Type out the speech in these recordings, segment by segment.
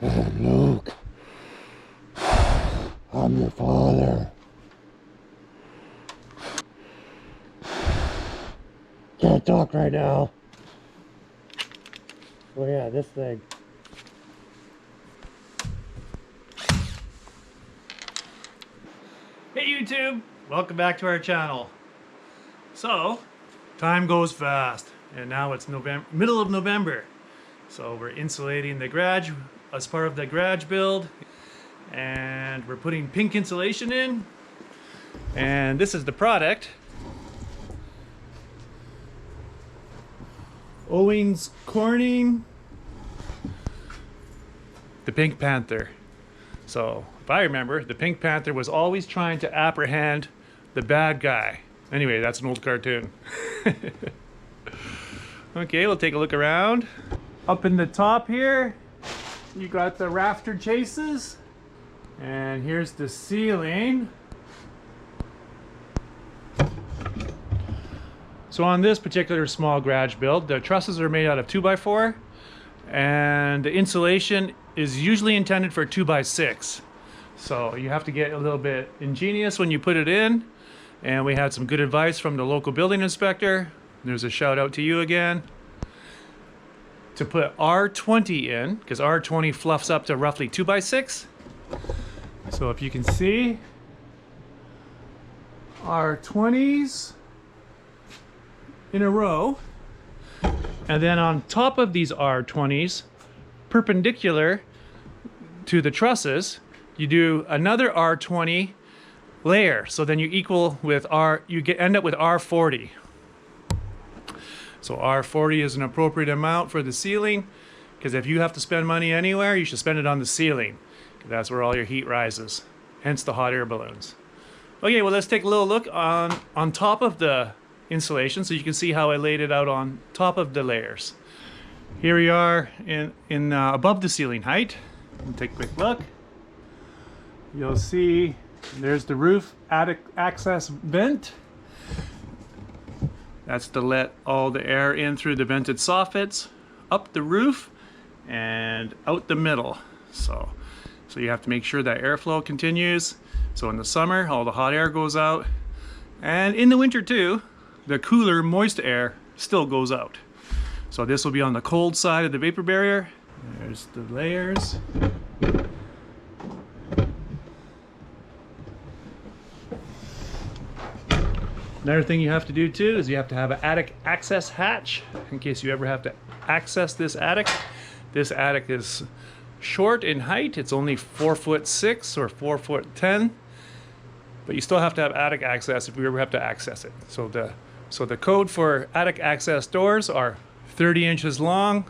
Luke, I'm your father. Can't talk right now. Oh yeah, this thing. Hey YouTube! Welcome back to our channel. So, time goes fast, and now it's middle of November. So we're insulating the garage as part of the garage build, and we're putting pink insulation in. And this is the product. Owens Corning, the Pink Panther. So, if I remember, the Pink Panther was always trying to apprehend the bad guy. Anyway, that's an old cartoon. Okay, we'll take a look around. Up in the top here, you got the rafter chases. And here's the ceiling. So on this particular small garage build, the trusses are made out of 2x4, and the insulation is usually intended for 2x6. So you have to get a little bit ingenious when you put it in, and we had some good advice from the local building inspector. There's a shout out to you again. To put R20 in, because R20 fluffs up to roughly 2x6. So if you can see, R20s in a row, and then on top of these R20s, perpendicular to the trusses, you do another R20 layer. So then you equal with end up with R40. So R40 is an appropriate amount for the ceiling, because if you have to spend money anywhere, you should spend it on the ceiling. That's where all your heat rises, hence the hot air balloons. Okay, well, let's take a little look on top of the insulation so you can see how I laid it out on top of the layers. Here we are in above the ceiling height. Take a quick look. You'll see there's the roof attic access vent. That's to let all the air in through the vented soffits, up the roof, and out the middle. So you have to make sure that airflow continues. So in the summer, all the hot air goes out. And in the winter too, the cooler, moist air still goes out. So this will be on the cold side of the vapor barrier. There's the layers. Another thing you have to do too is you have to have an attic access hatch in case you ever have to access this attic. This attic is short in height. It's only 4'6" or 4'10", but you still have to have attic access if you ever have to access it. So the code for attic access doors are 30 inches long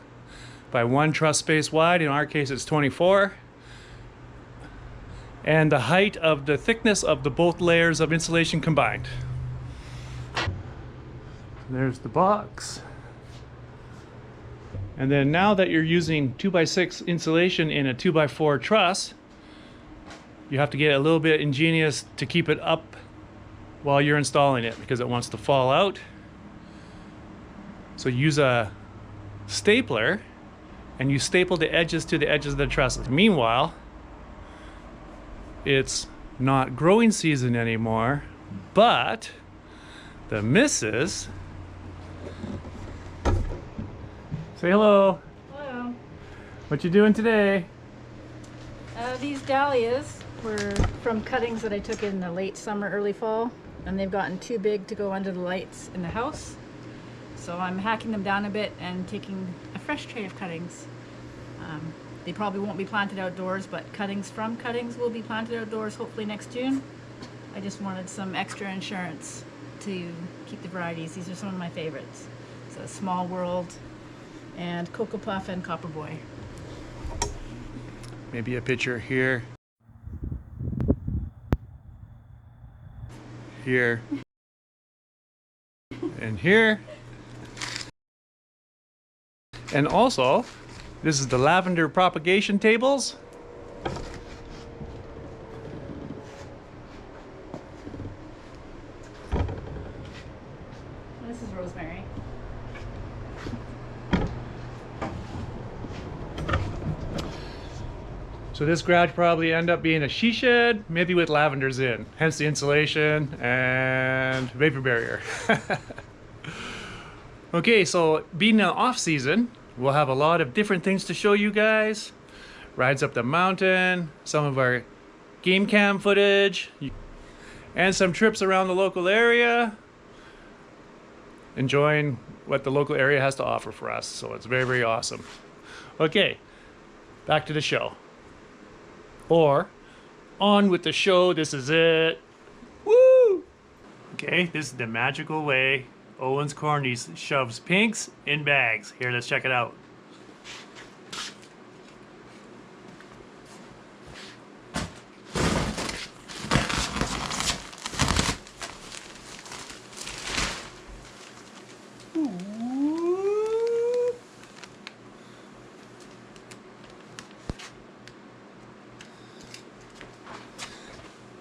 by 1 truss space wide. In our case, it's 24. And the height of the thickness of the both layers of insulation combined. There's the box. And then now that you're using 2x6 insulation in a 2x4 truss, you have to get a little bit ingenious to keep it up while you're installing it, because it wants to fall out. So use a stapler and you staple the edges to the edges of the trusses. Meanwhile, it's not growing season anymore, but the missus... Say hello. Hello. What you doing today? These dahlias were from cuttings that I took in the late summer, early fall, and they've gotten too big to go under the lights in the house. So I'm hacking them down a bit and taking a fresh tray of cuttings. They probably won't be planted outdoors, but cuttings from cuttings will be planted outdoors hopefully next June. I just wanted some extra insurance to keep the varieties. These are some of my favorites. So Small World and Cocoa Puff and Copper Boy. Maybe a picture here. Here. And here. And also, this is the lavender propagation tables. This is rosemary. So this garage probably end up being a she shed, maybe with lavenders in, hence the insulation and vapor barrier. Okay, so being an off season, we'll have a lot of different things to show you guys. Rides up the mountain, some of our game cam footage, and some trips around the local area, enjoying what the local area has to offer for us. So it's very, very awesome. Okay, back to the show. Or, on with the show, this is it. Woo! Okay, this is the magical way Owens Cornies shoves pinks in bags. Here, let's check it out.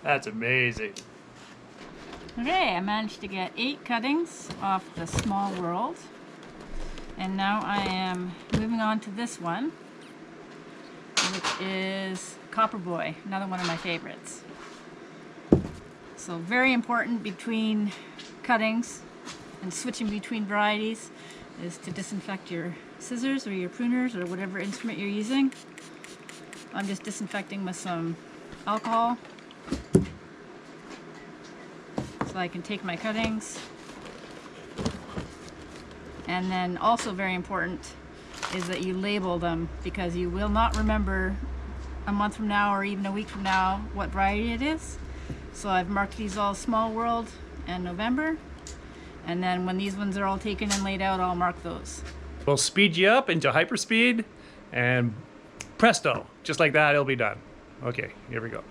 That's amazing. Okay, I managed to get 8 cuttings off the Small World. And now I am moving on to this one, which is Copper Boy, another one of my favorites. So very important between cuttings and switching between varieties is to disinfect your scissors or your pruners or whatever instrument you're using. I'm just disinfecting with some alcohol, so I can take my cuttings. And then also very important is that you label them, because you will not remember a month from now or even a week from now what variety it is. So I've marked these all Small World and November, and then when these ones are all taken and laid out, I'll mark those. We'll speed you up into hyperspeed, and presto, just like that, it'll be done. Okay, here we go.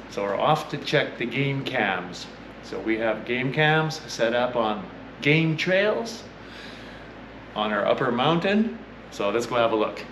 So we're off to check the game cams. So we have game cams set up on game trails on our upper mountain. So let's go have a look.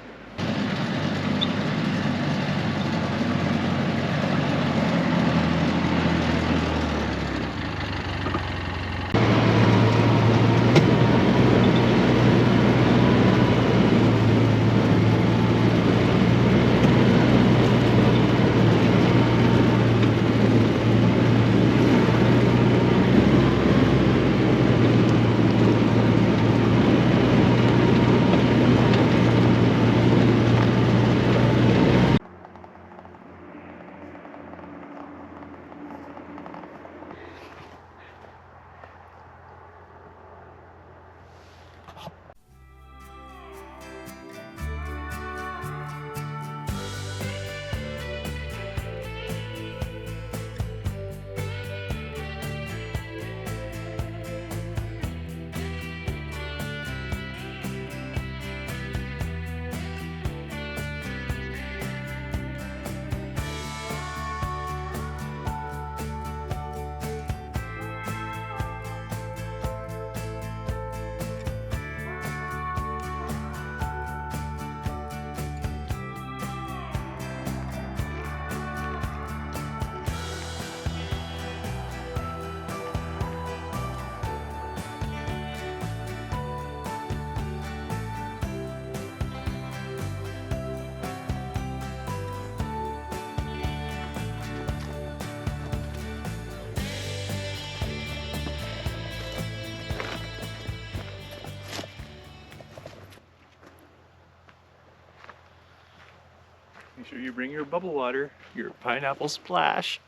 Make sure you bring your bubble water, your pineapple splash.